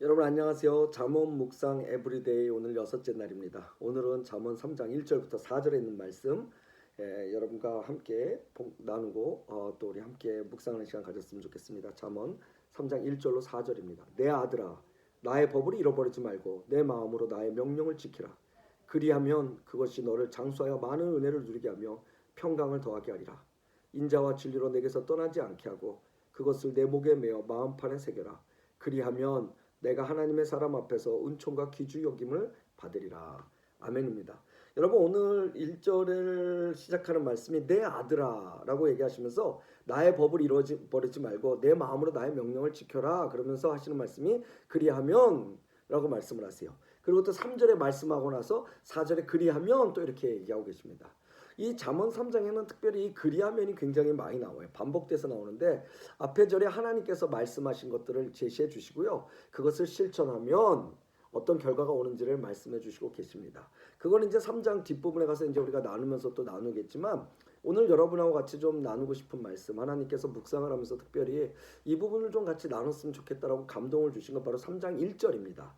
여러분 안녕하세요. 잠언 묵상 에브리데이 오늘 여섯째 날입니다. 오늘은 잠언 3장 1절부터 4절에 있는 말씀 여러분과 함께 나누고 또 우리 함께 묵상하는 시간 가졌으면 좋겠습니다. 잠언 3장 1절로 4절입니다. 내 아들아 나의 법을 잃어버리지 말고 내 마음으로 나의 명령을 지키라. 그리하면 그것이 너를 장수하여 많은 은혜를 누리게 하며 평강을 더하게 하리라. 인자와 진리로 내게서 떠나지 않게 하고 그것을 내 목에 메어 마음판에 새겨라. 그리하면 내가 하나님의 사람 앞에서 은총과 기주 여김을 받으리라. 아멘입니다. 여러분 오늘 1절을 시작하는 말씀이 내 아들아 라고 얘기하시면서 나의 법을 잃어버리지 말고 내 마음으로 나의 명령을 지켜라 그러면서 하시는 말씀이 그리하면 라고 말씀을 하세요. 그리고 또 3절에 말씀하고 나서 4절에 그리하면 또 이렇게 얘기하고 계십니다. 이 잠언 3장에는 특별히 이 그리하면이 굉장히 많이 나와요. 반복돼서 나오는데 앞에 절에 하나님께서 말씀하신 것들을 제시해 주시고요. 그것을 실천하면 어떤 결과가 오는지를 말씀해 주시고 계십니다. 그거는 이제 3장 뒷부분에 가서 이제 우리가 나누면서 또 나누겠지만 오늘 여러분하고 같이 좀 나누고 싶은 말씀, 하나님께서 묵상을 하면서 특별히 이 부분을 좀 같이 나눴으면 좋겠다라고 감동을 주신 건 바로 3장 1절입니다.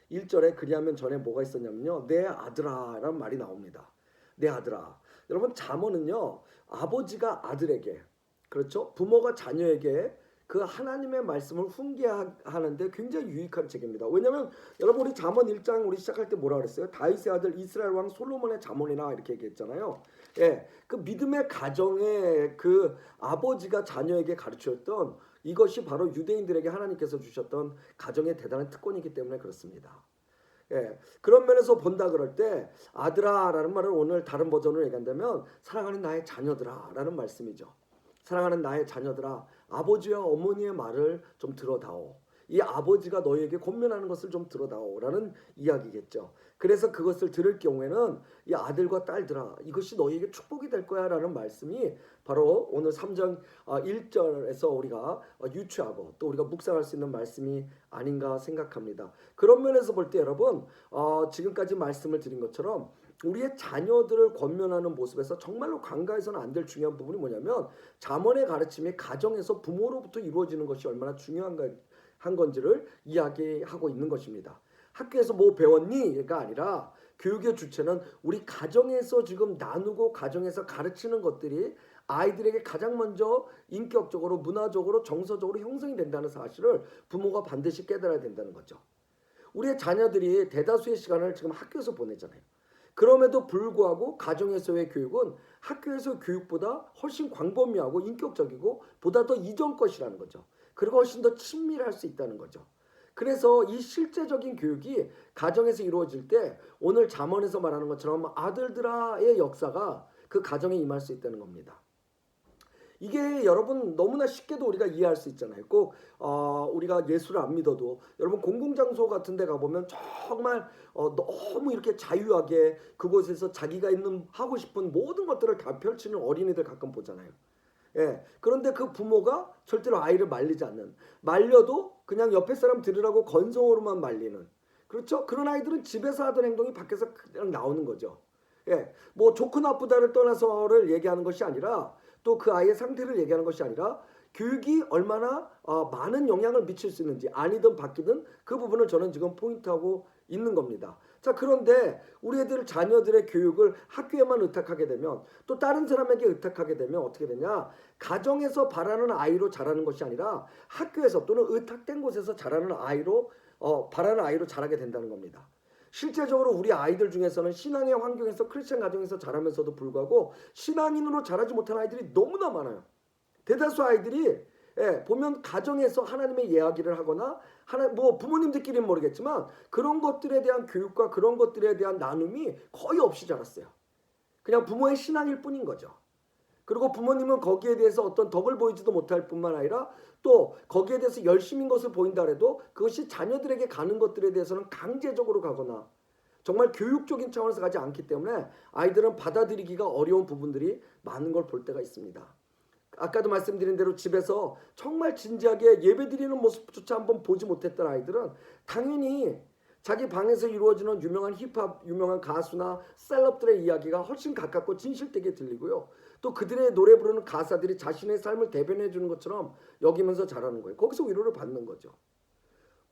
1절에 그리하면 전에 뭐가 있었냐면요. 내 아들아 라는 말이 나옵니다. 내 아들아. 여러분 잠언은요. 아버지가 아들에게 그렇죠? 부모가 자녀에게 그 하나님의 말씀을 훈계하는데 굉장히 유익한 책입니다. 왜냐하면 여러분 우리 잠언 1장 우리 시작할 때 뭐라 그랬어요? 다윗의 아들 이스라엘 왕 솔로몬의 잠언이나 이렇게 얘기했잖아요. 예, 그 믿음의 가정에 그 아버지가 자녀에게 가르쳤던 이것이 바로 유대인들에게 하나님께서 주셨던 가정의 대단한 특권이기 때문에 그렇습니다. 예, 그런 면에서 본다 그럴 때 아들아 라는 말을 오늘 다른 버전으로 얘기한다면 사랑하는 나의 자녀들아 라는 말씀이죠. 사랑하는 나의 자녀들아 아버지와 어머니의 말을 좀 들어다오. 이 아버지가 너희에게 권면하는 것을 좀 들어다오 라는 이야기겠죠. 그래서 그것을 들을 경우에는 이 아들과 딸들아 이것이 너희에게 축복이 될 거야 라는 말씀이 바로 오늘 3장 1절에서 우리가 유추하고 또 우리가 묵상할 수 있는 말씀이 아닌가 생각합니다. 그런 면에서 볼 때 여러분 지금까지 말씀을 드린 것처럼 우리의 자녀들을 권면하는 모습에서 정말로 간과해서는 안 될 중요한 부분이 뭐냐면 잠언의 가르침이 가정에서 부모로부터 이루어지는 것이 얼마나 중요한가 한 건지를 이야기하고 있는 것입니다. 학교에서 뭐 배웠니?가 아니라 교육의 주체는 우리 가정에서 지금 나누고 가정에서 가르치는 것들이 아이들에게 가장 먼저 인격적으로 문화적으로 정서적으로 형성이 된다는 사실을 부모가 반드시 깨달아야 된다는 거죠. 우리의 자녀들이 대다수의 시간을 지금 학교에서 보내잖아요. 그럼에도 불구하고 가정에서의 교육은 학교에서 교육보다 훨씬 광범위하고 인격적이고 보다 더 이전 것이라는 거죠. 그리고 훨씬 더 친밀할 수 있다는 거죠. 그래서 이 실제적인 교육이 가정에서 이루어질 때 오늘 잠언에서 말하는 것처럼 아들들아의 역사가 그 가정에 임할 수 있다는 겁니다. 이게 여러분 너무나 쉽게도 우리가 이해할 수 있잖아요. 꼭 우리가 예수를 안 믿어도 여러분 공공장소 같은 데 가보면 정말 너무 이렇게 자유하게 그곳에서 자기가 있는 하고 싶은 모든 것들을 다 펼치는 어린이들 가끔 보잖아요. 예. 그런데 그 부모가 절대로 아이를 말리지 않는, 말려도 그냥 옆에 사람 들으라고 건성으로만 말리는, 그렇죠? 그런 아이들은 집에서 하던 행동이 밖에서 그냥 나오는 거죠. 예. 뭐 좋고 나쁘다를 떠나서를 얘기하는 것이 아니라 또 그 아이의 상태를 얘기하는 것이 아니라 교육이 얼마나 많은 영향을 미칠 수 있는지 아니든 바뀌든 그 부분을 저는 지금 포인트하고 있는 겁니다. 자, 그런데 우리 애들 자녀들의 교육을 학교에만 의탁하게 되면 또 다른 사람에게 의탁하게 되면 어떻게 되냐? 가정에서 바라는 아이로 자라는 것이 아니라 학교에서 또는 의탁된 곳에서 자라는 아이로 바라는 아이로 자라게 된다는 겁니다. 실제적으로 우리 아이들 중에서는 신앙의 환경에서 크리스천 가정에서 자라면서도 불구하고 신앙인으로 자라지 못한 아이들이 너무나 많아요. 대다수 아이들이 보면 가정에서 하나님의 이야기를 하거나 뭐 부모님들끼리는 모르겠지만 그런 것들에 대한 교육과 그런 것들에 대한 나눔이 거의 없이 자랐어요. 그냥 부모의 신앙일 뿐인 거죠. 그리고 부모님은 거기에 대해서 어떤 덕을 보이지도 못할 뿐만 아니라 또 거기에 대해서 열심인 것을 보인다 해도 그것이 자녀들에게 가는 것들에 대해서는 강제적으로 가거나 정말 교육적인 차원에서 가지 않기 때문에 아이들은 받아들이기가 어려운 부분들이 많은 걸 볼 때가 있습니다. 아까도 말씀드린 대로 집에서 정말 진지하게 예배드리는 모습조차 한번 보지 못했던 아이들은 당연히 자기 방에서 이루어지는 유명한 힙합, 유명한 가수나 셀럽들의 이야기가 훨씬 가깝고 진실되게 들리고요. 또 그들의 노래 부르는 가사들이 자신의 삶을 대변해 주는 것처럼 여기면서 자라는 거예요. 거기서 위로를 받는 거죠.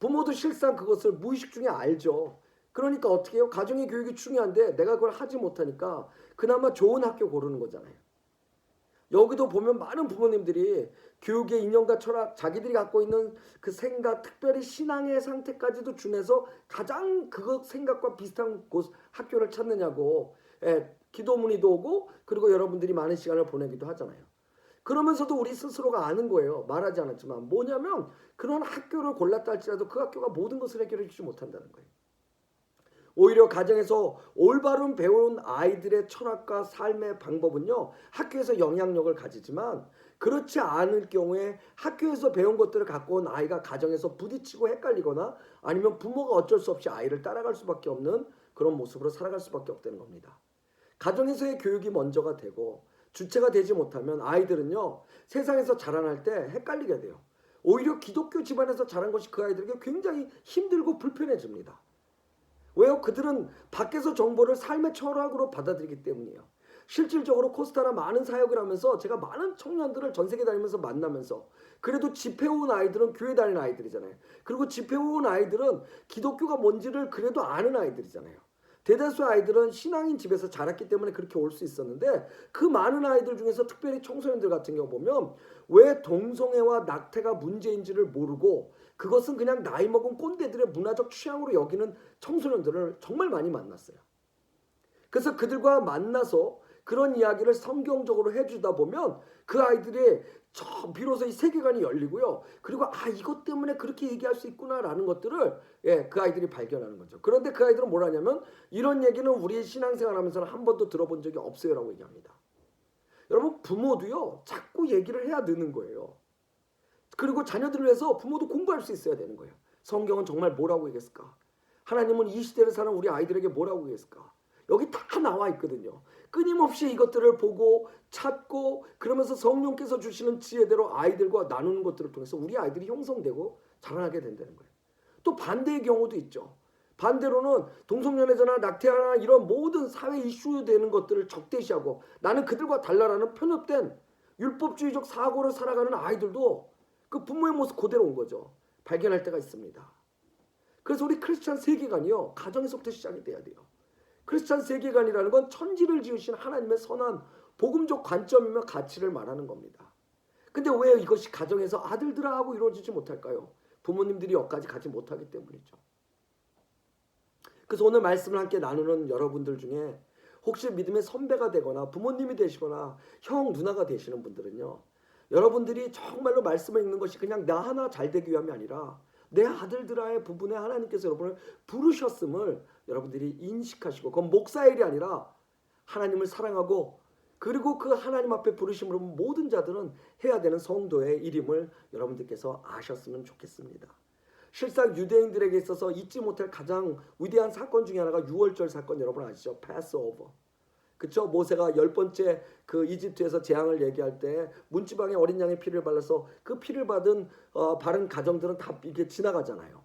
부모도 실상 그것을 무의식 중에 알죠. 그러니까 어떻게 해요? 가정의 교육이 중요한데 내가 그걸 하지 못하니까 그나마 좋은 학교 고르는 거잖아요. 여기도 보면 많은 부모님들이 교육의 이념과 철학, 자기들이 갖고 있는 그 생각, 특별히 신앙의 상태까지도 준해서 가장 그거 생각과 비슷한 곳 학교를 찾느냐고 기도 문의도 오고 그리고 여러분들이 많은 시간을 보내기도 하잖아요. 그러면서도 우리 스스로가 아는 거예요. 말하지 않았지만 뭐냐면 그런 학교를 골랐다 할지라도 그 학교가 모든 것을 해결해 주지 못한다는 거예요. 오히려 가정에서 올바른 배운 아이들의 철학과 삶의 방법은요, 학교에서 영향력을 가지지만 그렇지 않을 경우에 학교에서 배운 것들을 갖고 온 아이가 가정에서 부딪히고 헷갈리거나 아니면 부모가 어쩔 수 없이 아이를 따라갈 수밖에 없는 그런 모습으로 살아갈 수밖에 없다는 겁니다. 가정에서의 교육이 먼저가 되고 주체가 되지 못하면 아이들은요, 세상에서 자라날 때 헷갈리게 돼요. 오히려 기독교 집안에서 자란 것이 그 아이들에게 굉장히 힘들고 불편해집니다. 왜요? 그들은 밖에서 정보를 삶의 철학으로 받아들이기 때문이에요. 실질적으로 코스타나 많은 사역을 하면서 제가 많은 청년들을 전 세계 다니면서 만나면서 그래도 집회 온 아이들은 교회 다니는 아이들이잖아요. 그리고 집회 온 아이들은 기독교가 뭔지를 그래도 아는 아이들이잖아요. 대다수 아이들은 신앙인 집에서 자랐기 때문에 그렇게 올 수 있었는데 그 많은 아이들 중에서 특별히 청소년들 같은 경우 보면 왜 동성애와 낙태가 문제인지를 모르고 그것은 그냥 나이 먹은 꼰대들의 문화적 취향으로 여기는 청소년들을 정말 많이 만났어요. 그래서 그들과 만나서 그런 이야기를 성경적으로 해주다 보면 그 아이들의 비로소 이 세계관이 열리고요. 그리고 이것 때문에 그렇게 얘기할 수 있구나라는 것들을 그 아이들이 발견하는 거죠. 그런데 그 아이들은 뭘 하냐면 이런 얘기는 우리 신앙생활 하면서는 한 번도 들어본 적이 없어요 라고 얘기합니다. 여러분 부모도요. 자꾸 얘기를 해야 느는 거예요. 그리고 자녀들을 위해서 부모도 공부할 수 있어야 되는 거예요. 성경은 정말 뭐라고 얘기했을까? 하나님은 이 시대를 사는 우리 아이들에게 뭐라고 얘기했을까? 여기 다 나와 있거든요. 끊임없이 이것들을 보고 찾고 그러면서 성령께서 주시는 지혜대로 아이들과 나누는 것들을 통해서 우리 아이들이 형성되고 자라나게 된다는 거예요. 또 반대의 경우도 있죠. 반대로는 동성연애자나 낙태나 이런 모든 사회 이슈 되는 것들을 적대시하고 나는 그들과 달라라는 편협된 율법주의적 사고를 살아가는 아이들도 그 부모의 모습 그대로 온 거죠. 발견할 때가 있습니다. 그래서 우리 크리스찬 세계관이요. 가정에서부터 시작이 돼야 돼요. 크리스찬 세계관이라는 건 천지를 지으신 하나님의 선한 복음적 관점이며 가치를 말하는 겁니다. 근데 왜 이것이 가정에서 아들들아 하고 이루어지지 못할까요? 부모님들이 여기까지 가지 못하기 때문이죠. 그래서 오늘 말씀을 함께 나누는 여러분들 중에 혹시 믿음의 선배가 되거나 부모님이 되시거나 형, 누나가 되시는 분들은요. 여러분들이 정말로 말씀을 읽는 것이 그냥 나 하나 잘 되기 위함이 아니라 내 아들들아의 부분에 하나님께서 여러분을 부르셨음을 여러분들이 인식하시고 그건 목사의 일이 아니라 하나님을 사랑하고 그리고 그 하나님 앞에 부르심으로 모든 자들은 해야 되는 성도의 일임을 여러분들께서 아셨으면 좋겠습니다. 실상 유대인들에게 있어서 잊지 못할 가장 위대한 사건 중에 하나가 유월절 사건 여러분 아시죠? 패스오버. 그쵸? 모세가 10번째 그 이집트에서 재앙을 얘기할 때 문지방에 어린 양의 피를 발라서 그 피를 바른 가정들은 다 이게 지나가잖아요.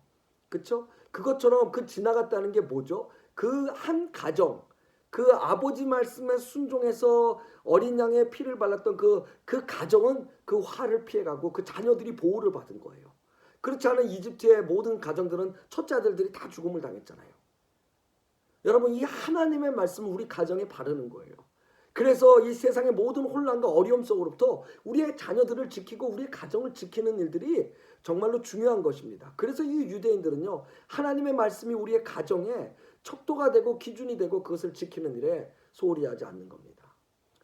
그쵸? 그것처럼 그 지나갔다는 게 뭐죠? 그 한 가정, 그 아버지 말씀에 순종해서 어린 양의 피를 발랐던 그 가정은 그 화를 피해가고 그 자녀들이 보호를 받은 거예요. 그렇지 않은 이집트의 모든 가정들은 첫째 아들들이 다 죽음을 당했잖아요. 여러분 이 하나님의 말씀을 우리 가정에 바르는 거예요. 그래서 이 세상의 모든 혼란과 어려움 속으로부터 우리의 자녀들을 지키고 우리의 가정을 지키는 일들이 정말로 중요한 것입니다. 그래서 이 유대인들은요. 하나님의 말씀이 우리의 가정에 척도가 되고 기준이 되고 그것을 지키는 일에 소홀히 하지 않는 겁니다.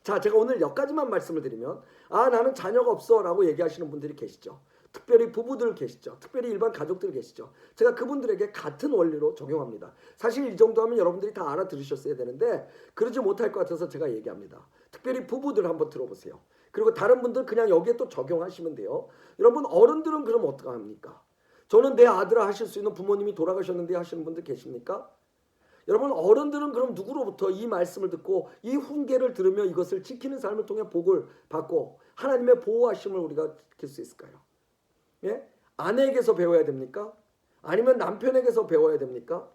자, 제가 오늘 여기까지만 말씀을 드리면 나는 자녀가 없어 라고 얘기하시는 분들이 계시죠. 특별히 부부들 계시죠. 특별히 일반 가족들 계시죠. 제가 그분들에게 같은 원리로 적용합니다. 사실 이 정도 하면 여러분들이 다 알아들으셨어야 되는데 그러지 못할 것 같아서 제가 얘기합니다. 특별히 부부들 한번 들어보세요. 그리고 다른 분들 그냥 여기에 또 적용하시면 돼요. 여러분 어른들은 그럼 어떡합니까? 저는 내 아들아 하실 수 있는 부모님이 돌아가셨는데 하시는 분들 계십니까? 여러분 어른들은 그럼 누구로부터 이 말씀을 듣고 이 훈계를 들으며 이것을 지키는 삶을 통해 복을 받고 하나님의 보호하심을 우리가 지킬 수 있을까요? 예? 아내에게서 배워야 됩니까? 아니면 남편에게서 배워야 됩니까?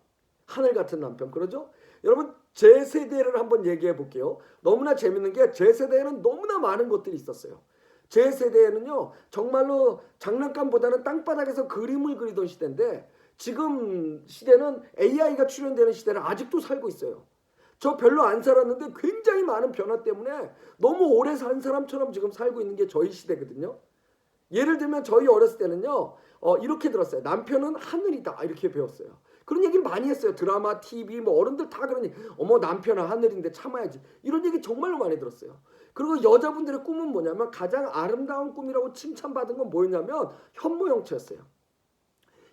하늘 같은 남편 그러죠? 여러분 제 세대를 한번 얘기해 볼게요. 너무나 재밌는 게 제 세대에는 너무나 많은 것들이 있었어요. 제 세대에는요 정말로 장난감보다는 땅바닥에서 그림을 그리던 시대인데 지금 시대는 AI가 출현되는 시대를 아직도 살고 있어요. 저 별로 안 살았는데 굉장히 많은 변화 때문에 너무 오래 산 사람처럼 지금 살고 있는 게 저희 시대거든요. 예를 들면 저희 어렸을 때는요 이렇게 들었어요. 남편은 하늘이다 이렇게 배웠어요. 그런 얘기를 많이 했어요. 드라마, TV 뭐 어른들 다 그런 얘기. 어머 남편은 하늘인데 참아야지. 이런 얘기 정말로 많이 들었어요. 그리고 여자분들의 꿈은 뭐냐면 가장 아름다운 꿈이라고 칭찬받은 건 뭐였냐면 현모양처였어요.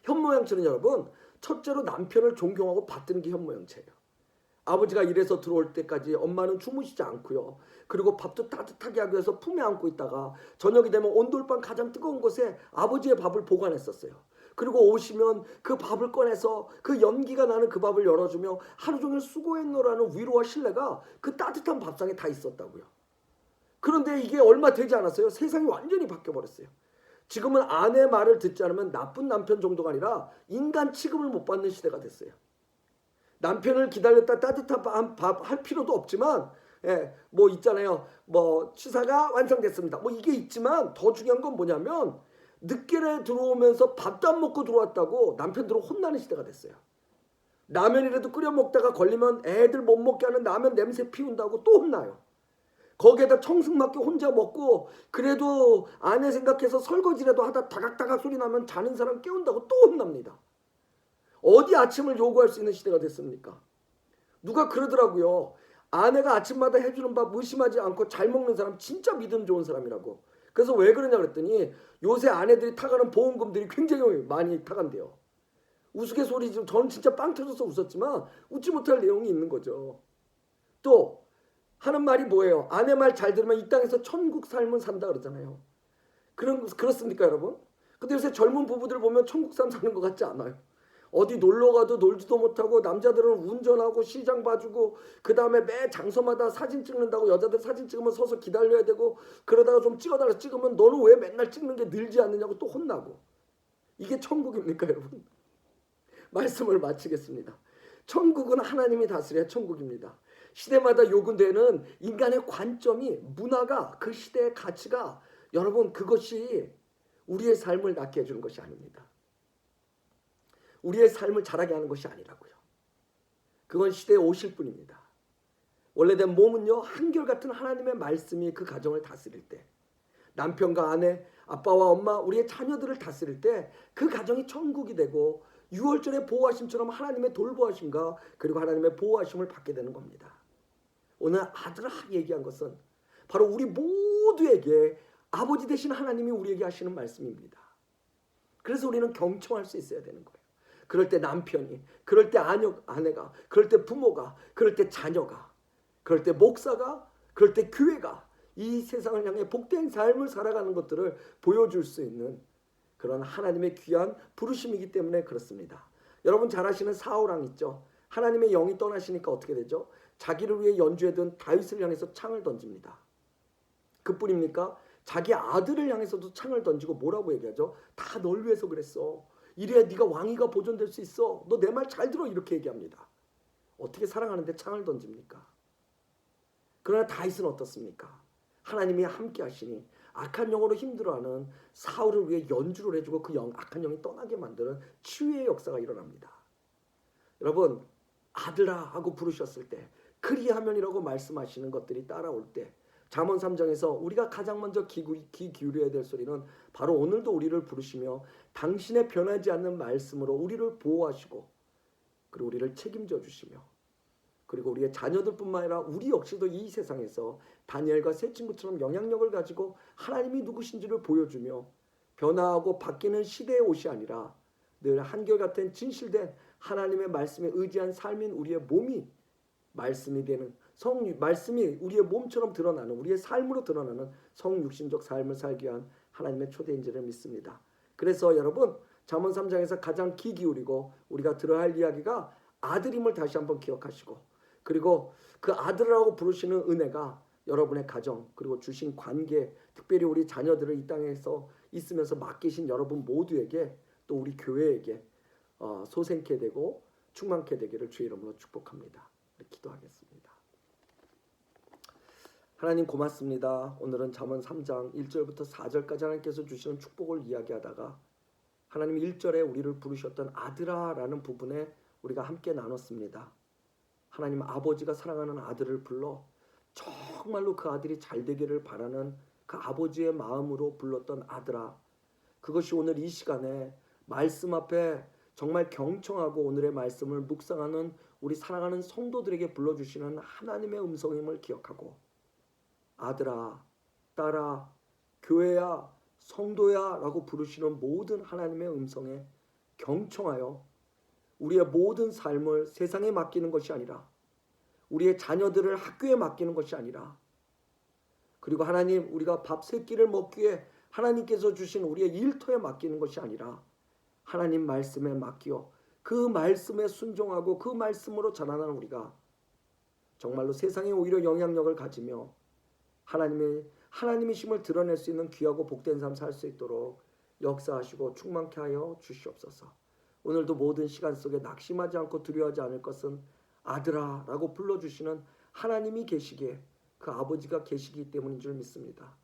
현모양처는 여러분 첫째로 남편을 존경하고 받드는 게 현모양처예요. 아버지가 일해서 들어올 때까지 엄마는 주무시지 않고요. 그리고 밥도 따뜻하게 하기 위해서 품에 안고 있다가 저녁이 되면 온돌방 가장 뜨거운 곳에 아버지의 밥을 보관했었어요. 그리고 오시면 그 밥을 꺼내서 그 연기가 나는 그 밥을 열어주며 하루 종일 수고했노라는 위로와 신뢰가 그 따뜻한 밥상에 다 있었다고요. 그런데 이게 얼마 되지 않았어요. 세상이 완전히 바뀌어버렸어요. 지금은 아내 말을 듣지 않으면 나쁜 남편 정도가 아니라 인간 취급을 못 받는 시대가 됐어요. 남편을 기다렸다 따뜻한 밥 할 필요도 없지만 뭐 있잖아요. 뭐 취사가 완성됐습니다. 뭐 이게 있지만 더 중요한 건 뭐냐면 늦게 들어오면서 밥도 안 먹고 들어왔다고 남편들은 혼나는 시대가 됐어요. 라면이라도 끓여 먹다가 걸리면 애들 못 먹게 하는 라면 냄새 피운다고 또 혼나요. 거기에다 청승맞게 혼자 먹고 그래도 아내 생각해서 설거지라도 하다 다각다각 소리 나면 자는 사람 깨운다고 또 혼납니다. 어디 아침을 요구할 수 있는 시대가 됐습니까? 누가 그러더라고요. 아내가 아침마다 해주는 밥 의심하지 않고 잘 먹는 사람 진짜 믿음 좋은 사람이라고. 그래서 왜 그러냐 그랬더니 요새 아내들이 타가는 보험금들이 굉장히 많이 타간대요. 우스갯소리 좀 저는 진짜 빵 터져서 웃었지만 웃지 못할 내용이 있는 거죠. 또 하는 말이 뭐예요? 아내 말 잘 들으면 이 땅에서 천국 삶을 산다 그러잖아요. 그렇습니까 여러분? 근데 요새 젊은 부부들 보면 천국 삶 사는 것 같지 않아요. 어디 놀러 가도 놀지도 못하고 남자들은 운전하고 시장 봐주고 그 다음에 매 장소마다 사진 찍는다고 여자들 사진 찍으면 서서 기다려야 되고 그러다가 좀 찍어달라 찍으면 너는 왜 맨날 찍는 게 늘지 않느냐고 또 혼나고. 이게 천국입니까 여러분? 말씀을 마치겠습니다. 천국은 하나님이 다스려야 천국입니다. 시대마다 요구되는 인간의 관점이 문화가 그 시대의 가치가 여러분 그것이 우리의 삶을 낫게 해주는 것이 아닙니다. 우리의 삶을 자라게 하는 것이 아니라고요. 그건 시대에 오실 뿐입니다. 원래된 몸은요 한결같은 하나님의 말씀이 그 가정을 다스릴 때 남편과 아내, 아빠와 엄마, 우리의 자녀들을 다스릴 때 그 가정이 천국이 되고 6월절의 보호하심처럼 하나님의 돌보하심과 그리고 하나님의 보호하심을 받게 되는 겁니다. 오늘 아들아 얘기한 것은 바로 우리 모두에게 아버지 되신 하나님이 우리에게 하시는 말씀입니다. 그래서 우리는 경청할 수 있어야 되는 거예요. 그럴 때 남편이, 그럴 때 아내가, 그럴 때 부모가, 그럴 때 자녀가, 그럴 때 목사가, 그럴 때 교회가 이 세상을 향해 복된 삶을 살아가는 것들을 보여줄 수 있는 그런 하나님의 귀한 부르심이기 때문에 그렇습니다. 여러분 잘 아시는 사울왕 있죠? 하나님의 영이 떠나시니까 어떻게 되죠? 자기를 위해 연주하던 다윗을 향해서 창을 던집니다. 그뿐입니까? 자기 아들을 향해서도 창을 던지고 뭐라고 얘기하죠? 다 널 위해서 그랬어. 이래야 네가 왕위가 보존될 수 있어. 너 내 말 잘 들어. 이렇게 얘기합니다. 어떻게 사랑하는데 창을 던집니까? 그러나 다윗은 어떻습니까? 하나님이 함께 하시니 악한 영으로 힘들어하는 사울을 위해 연주를 해주고 그 악한 영이 떠나게 만드는 치유의 역사가 일어납니다. 여러분 아들아 하고 부르셨을 때 그리하면이라고 말씀하시는 것들이 따라올 때 잠언 3장에서 우리가 가장 먼저 귀 기울여야 될 소리는 바로 오늘도 우리를 부르시며 당신의 변하지 않는 말씀으로 우리를 보호하시고 그리고 우리를 책임져 주시며 그리고 우리의 자녀들뿐만 아니라 우리 역시도 이 세상에서 다니엘과 세 친구처럼 영향력을 가지고 하나님이 누구신지를 보여주며 변화하고 바뀌는 시대의 옷이 아니라 늘 한결같은 진실된 하나님의 말씀에 의지한 삶인 우리의 몸이 말씀이 되는 말씀이 우리의 몸처럼 드러나는 우리의 삶으로 드러나는 성육신적 삶을 살기 위한 하나님의 초대인 줄을 믿습니다. 그래서 여러분 잠언 3장에서 가장 귀 기울이고 우리가 들어야 할 이야기가 아들임을 다시 한번 기억하시고 그리고 그 아들이라고 부르시는 은혜가 여러분의 가정 그리고 주신 관계 특별히 우리 자녀들을 이 땅에서 있으면서 맡기신 여러분 모두에게 또 우리 교회에게 소생케 되고 충만케 되기를 주의 이름으로 축복합니다. 기도하겠습니다. 하나님 고맙습니다. 오늘은 잠언 3장 1절부터 4절까지 하나님께서 주시는 축복을 이야기하다가 하나님 1절에 우리를 부르셨던 아들아라는 부분에 우리가 함께 나눴습니다. 하나님 아버지가 사랑하는 아들을 불러 정말로 그 아들이 잘 되기를 바라는 그 아버지의 마음으로 불렀던 아들아, 그것이 오늘 이 시간에 말씀 앞에 정말 경청하고 오늘의 말씀을 묵상하는 우리 사랑하는 성도들에게 불러주시는 하나님의 음성임을 기억하고 아들아, 딸아, 교회야, 성도야 라고 부르시는 모든 하나님의 음성에 경청하여 우리의 모든 삶을 세상에 맡기는 것이 아니라 우리의 자녀들을 학교에 맡기는 것이 아니라 그리고 하나님 우리가 밥 세 끼를 먹기 위해 하나님께서 주신 우리의 일터에 맡기는 것이 아니라 하나님 말씀에 맡기어 그 말씀에 순종하고 그 말씀으로 자라나는 우리가 정말로 세상에 오히려 영향력을 가지며 하나님이심을 드러낼 수 있는 귀하고 복된 삶 살 수 있도록 역사하시고 충만케 하여 주시옵소서. 오늘도 모든 시간 속에 낙심하지 않고 두려워하지 않을 것은 아들아 라고 불러주시는 하나님이 계시기에 그 아버지가 계시기 때문인 줄 믿습니다.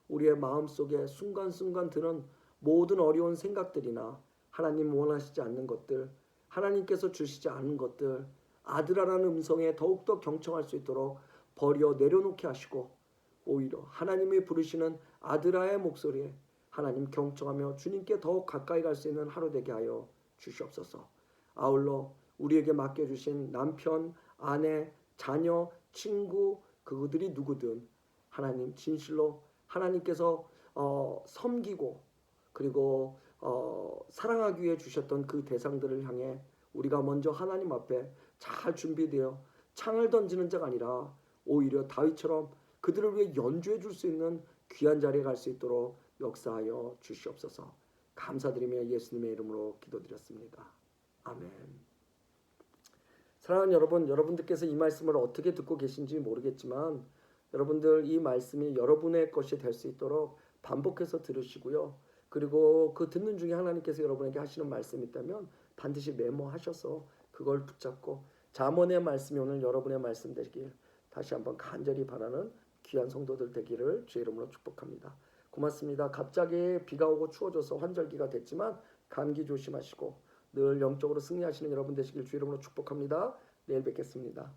우리의 마음속에 순간순간 드는 모든 어려운 생각들이나 하나님 원하시지 않는 것들, 하나님께서 주시지 않은 것들, 아들아라는 음성에 더욱더 경청할 수 있도록 버려 내려놓게 하시고 오히려 하나님이 부르시는 아들아의 목소리에 하나님 경청하며 주님께 더욱 가까이 갈 수 있는 하루 되게 하여 주시옵소서. 아울러 우리에게 맡겨주신 남편, 아내, 자녀, 친구 그들이 누구든 하나님 진실로 하나님께서 섬기고 그리고 사랑하기 위해 주셨던 그 대상들을 향해 우리가 먼저 하나님 앞에 잘 준비되어 창을 던지는 자가 아니라 오히려 다윗처럼 그들을 위해 연주해 줄 수 있는 귀한 자리에 갈 수 있도록 역사하여 주시옵소서. 감사드리며 예수님의 이름으로 기도드렸습니다. 아멘. 사랑하는 여러분, 여러분들께서 이 말씀을 어떻게 듣고 계신지 모르겠지만 여러분들 이 말씀이 여러분의 것이 될 수 있도록 반복해서 들으시고요. 그리고 그 듣는 중에 하나님께서 여러분에게 하시는 말씀이 있다면 반드시 메모하셔서 그걸 붙잡고 잠언의 말씀이 오늘 여러분의 말씀 되길 다시 한번 간절히 바라는 귀한 성도들 되기를 주의 이름으로 축복합니다. 고맙습니다. 갑자기 비가 오고 추워져서 환절기가 됐지만 감기 조심하시고 늘 영적으로 승리하시는 여러분 되시길 주의 이름으로 축복합니다. 내일 뵙겠습니다.